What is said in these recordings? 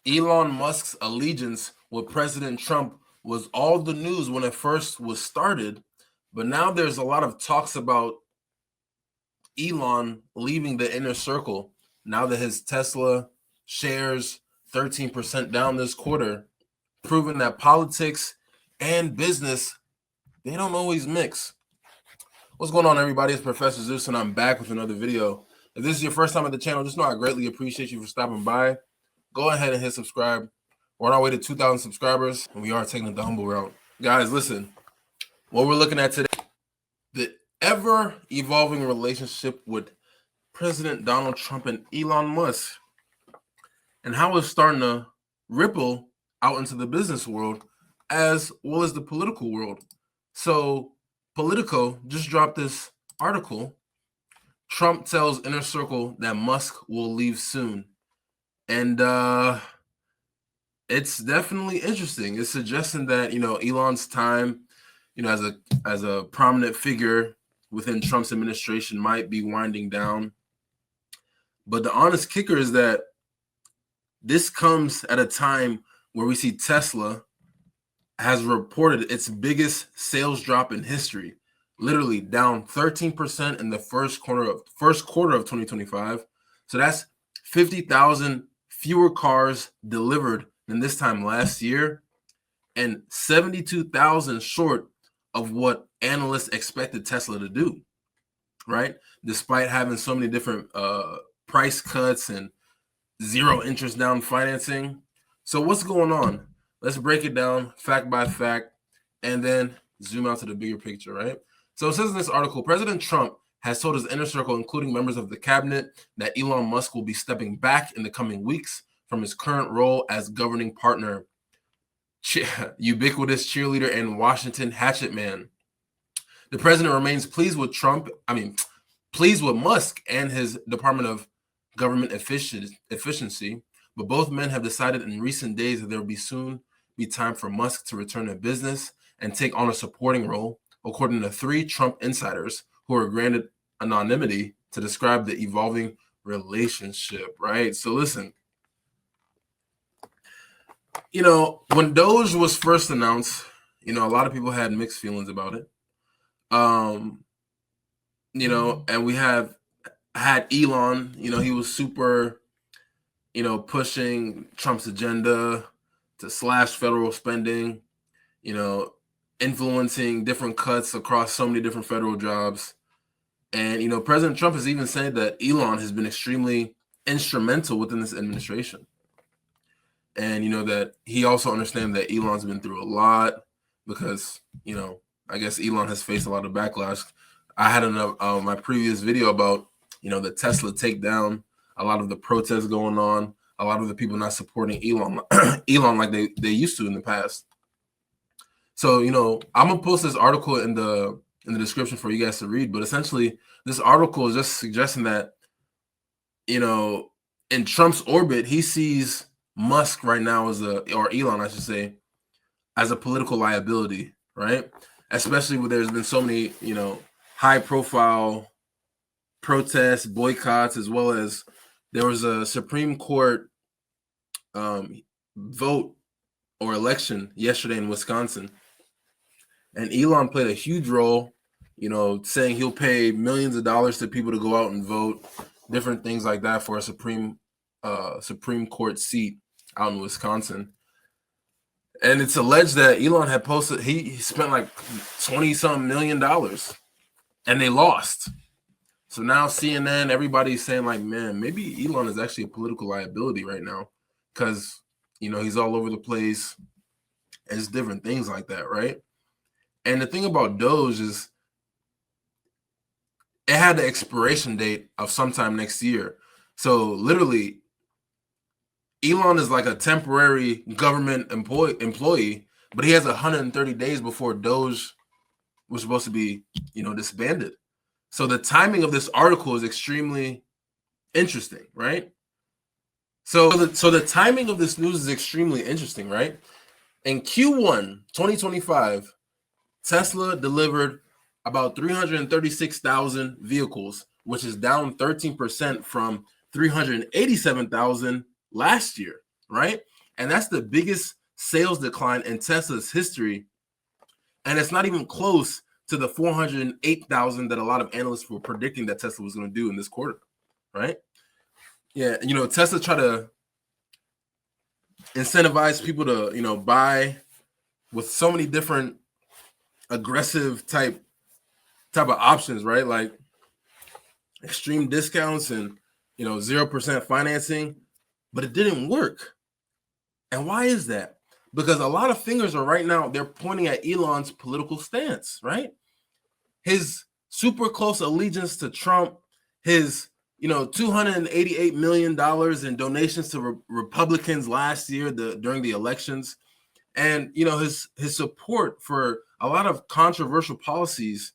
Elon Musk's allegiance with President Trump was all the news when it first was started, but now there's a lot of talks about Elon leaving the inner circle now that his Tesla shares 13% down this quarter, proving that politics and business, they don't always mix. What's going on, everybody? It's Professor Zeus, and I'm back with another video. If this is your first time at the channel, just know I greatly appreciate you for stopping by. Go ahead and hit subscribe. We're on our way to 2,000 subscribers, and we are taking the humble route. Guys, listen, what we're looking at today, the ever-evolving relationship with President Donald Trump and Elon Musk, and how it's starting to ripple out into the business world as well as the political world. So Politico just dropped this article. Trump tells Inner Circle that Musk will leave soon. And it's definitely interesting. It's suggesting that, Elon's time, as a prominent figure within Trump's administration might be winding down. But the honest kicker is that this comes at a time where we see Tesla has reported its biggest sales drop in history, literally down 13% in the first quarter of 2025. So that's 50,000 fewer cars delivered than this time last year, and 72,000 short of what analysts expected Tesla to do, right? Despite having so many different price cuts and zero interest down financing. So what's going on? Let's break it down fact by fact and then zoom out to the bigger picture, right? So it says in this article, President Trump has told his inner circle, including members of the cabinet, that Elon Musk will be stepping back in the coming weeks from his current role as governing partner, ubiquitous cheerleader, and Washington hatchet man. The president remains pleased with Musk and his Department of Government Efficiency, but both men have decided in recent days that there will be soon be time for Musk to return to business and take on a supporting role, according to 3 Trump insiders who were granted anonymity to describe the evolving relationship, right? So listen, when Doge was first announced, a lot of people had mixed feelings about it. And we had Elon, he was super, pushing Trump's agenda to slash federal spending, influencing different cuts across so many different federal jobs. And, President Trump has even said that Elon has been extremely instrumental within this administration. And, that he also understands that Elon's been through a lot because, I guess Elon has faced a lot of backlash. I had my previous video about, the Tesla takedown, a lot of the protests going on, a lot of the people not supporting Elon like they used to in the past. So, I'm gonna post this article in the description for you guys to read. But essentially, this article is just suggesting that, in Trump's orbit, he sees Musk right now or Elon, I should say, as a political liability, right? Especially when there's been so many, high-profile protests, boycotts, as well as there was a Supreme Court vote or election yesterday in Wisconsin. And Elon played a huge role, saying he'll pay millions of dollars to people to go out and vote, different things like that for a Supreme Court seat out in Wisconsin. And it's alleged that Elon had posted, he spent like $20-something million and they lost. So now CNN, everybody's saying like, man, maybe Elon is actually a political liability right now because, he's all over the place and it's different things like that, right? And the thing about Doge is it had the expiration date of sometime next year. So literally, Elon is like a temporary government employee, but he has 130 days before Doge was supposed to be, disbanded. So the timing of this article is extremely interesting, right? So the timing of this news is extremely interesting, right? In Q1 2025, Tesla delivered about 336,000 vehicles, which is down 13% from 387,000 last year, right? And that's the biggest sales decline in Tesla's history. And it's not even close to the 408,000 that a lot of analysts were predicting that Tesla was going to do in this quarter, right? Yeah, Tesla try to incentivize people to, buy with so many different aggressive type of options, right? Like extreme discounts and 0% financing, but it didn't work. And why is that? Because a lot of fingers are right now, they're pointing at Elon's political stance, right? His super close allegiance to Trump, his $288 million in donations to Republicans last year during the elections, and his support for a lot of controversial policies.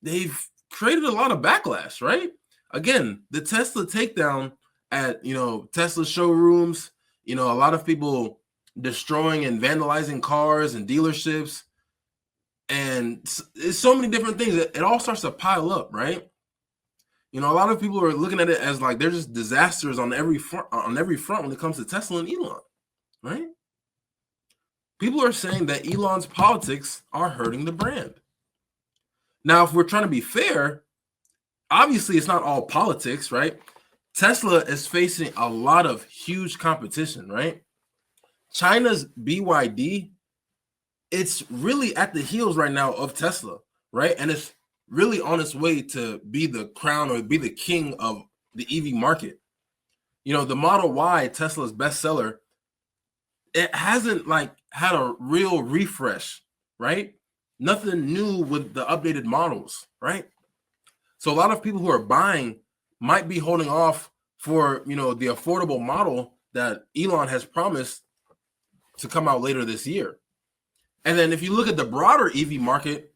They've created a lot of backlash, right? Again, the Tesla takedown at Tesla showrooms, a lot of people destroying and vandalizing cars and dealerships, and it's so many different things. It all starts to pile up, right? A lot of people are looking at it as like they're just disasters on every front when it comes to Tesla and Elon, right? People are saying that Elon's politics are hurting the brand. Now, if we're trying to be fair, obviously it's not all politics, right? Tesla is facing a lot of huge competition, right? China's BYD, it's really at the heels right now of Tesla, right? And it's really on its way to be the crown or be the king of the EV market. The Model Y, Tesla's bestseller, it hasn't had a real refresh, right? Nothing new with the updated models, right? So a lot of people who are buying might be holding off for, the affordable model that Elon has promised to come out later this year. And then if you look at the broader EV market,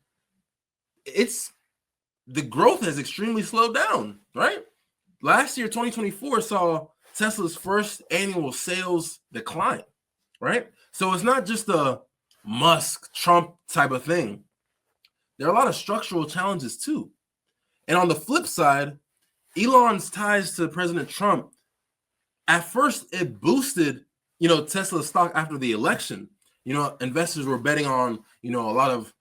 the growth has extremely slowed down, right? Last year, 2024, saw Tesla's first annual sales decline, right? So it's not just a Musk, Trump type of thing. There are a lot of structural challenges too. And on the flip side, Elon's ties to President Trump, at first it boosted, Tesla's stock after the election. Investors were betting on, a lot of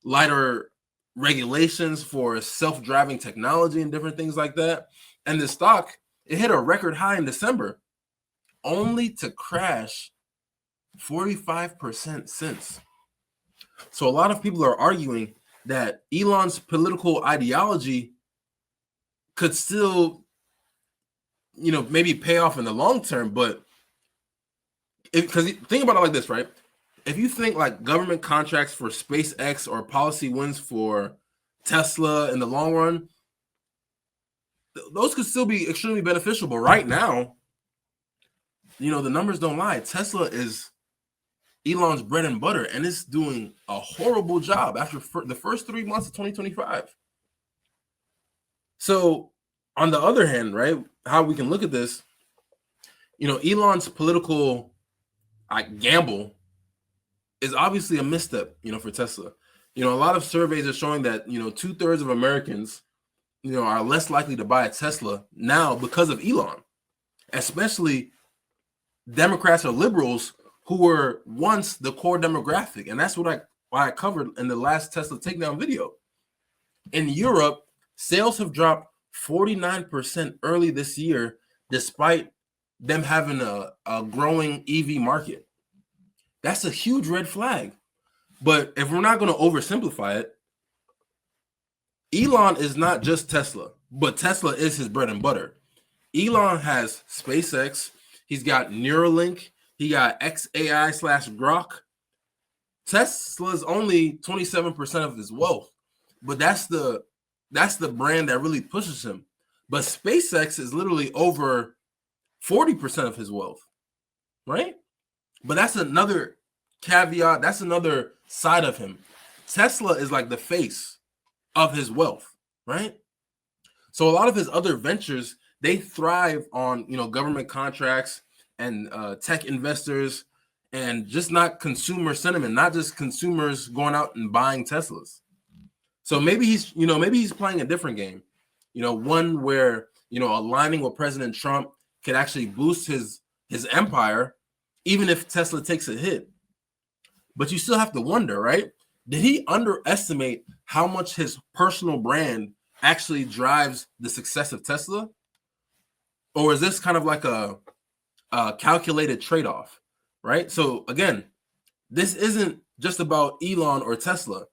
lighter regulations for self-driving technology and different things like that. And the stock, it hit a record high in December, only to crash 45% since. So a lot of people are arguing that Elon's political ideology could still, maybe pay off in the long term. But because think about it like this, right? If you think like government contracts for SpaceX or policy wins for Tesla in the long run, those could still be extremely beneficial. But right now, the numbers don't lie. Tesla is Elon's bread and butter, and it's doing a horrible job after the first 3 months of 2025. So on the other hand, right, how we can look at this, Elon's political gamble is obviously a misstep, for Tesla. A lot of surveys are showing that, 2/3 of Americans, are less likely to buy a Tesla now because of Elon, especially Democrats or liberals who were once the core demographic. And that's why I covered in the last Tesla takedown video. In Europe, sales have dropped 49% early this year, despite them having a growing EV market. That's a huge red flag. But if we're not going to oversimplify it, Elon is not just Tesla, but Tesla is his bread and butter. Elon has SpaceX. He's got Neuralink. He got XAI/Grok. Tesla's only 27% of his wealth, but that's the brand that really pushes him. But SpaceX is literally over 40% of his wealth, right? But that's another caveat. That's another side of him. Tesla is like the face of his wealth, right? So a lot of his other ventures, they thrive on, government contracts and tech investors, and just not consumer sentiment, not just consumers going out and buying Teslas. So maybe he's playing a different game, one where, aligning with President Trump could actually boost his empire, even if Tesla takes a hit. But you still have to wonder, right? Did he underestimate how much his personal brand actually drives the success of Tesla? Or is this kind of like a calculated trade-off, right? So again, this isn't just about Elon or Tesla.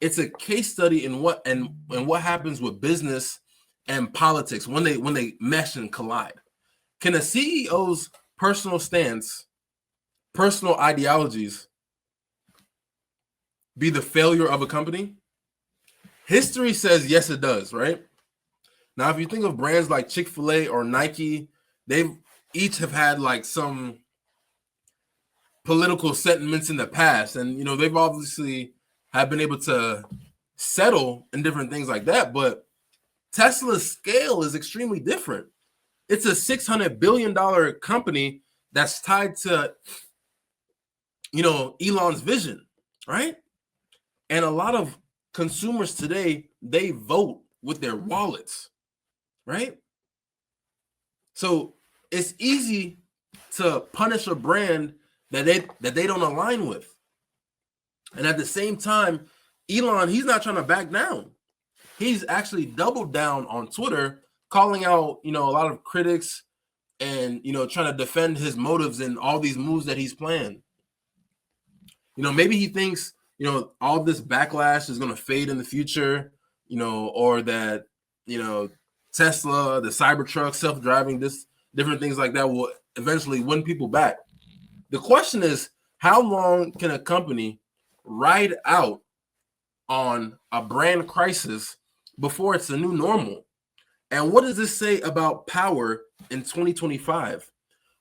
It's a case study in what happens with business and politics when they mesh and collide. Can a CEO's personal stance, personal ideologies be the failure of a company? History says yes, it does, right? Now, if you think of brands like Chick-fil-A or Nike, they've each have had like some political sentiments in the past, and they've obviously have been able to settle in different things like that. But Tesla's scale is extremely different. It's a $600 billion company that's tied to Elon's vision, right? And a lot of consumers today, they vote with their wallets, right? So it's easy to punish a brand that they don't align with. And at the same time, Elon, he's not trying to back down. He's actually doubled down on Twitter, calling out, a lot of critics and, trying to defend his motives and all these moves that he's planned. Maybe he thinks, all this backlash is going to fade in the future, or that, Tesla, the Cybertruck, self-driving, different things like that will eventually win people back. The question is, how long can a company ride out on a brand crisis before it's a new normal? And what does this say about power in 2025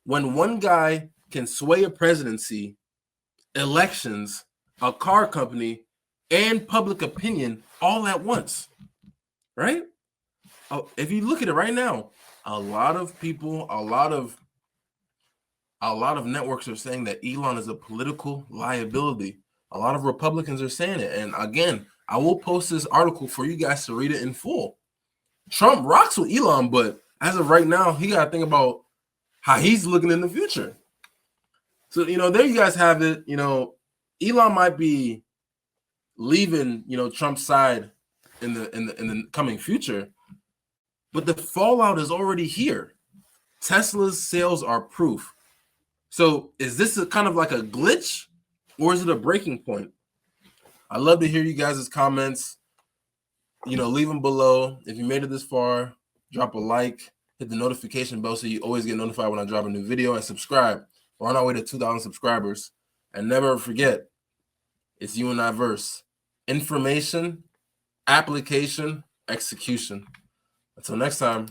when one guy can sway a presidency, elections, a car company, and public opinion all at once, right? If you look at it right now, a lot of people, a lot of networks are saying that Elon is a political liability. A lot of Republicans are saying it. And again, I will post this article for you guys to read it in full. Trump rocks with Elon, but as of right now, he got to think about how he's looking in the future. So, there you guys have it. Elon might be leaving, Trump's side in the coming future, but the fallout is already here. Tesla's sales are proof. So is this a kind of like a glitch, or is it a breaking point? I'd love to hear you guys' comments. Leave them below. If you made it this far, drop a like, hit the notification bell so you always get notified when I drop a new video, and subscribe. We're on our way to 2,000 subscribers. And never forget, it's you and I verse. Information, application, execution. Until next time.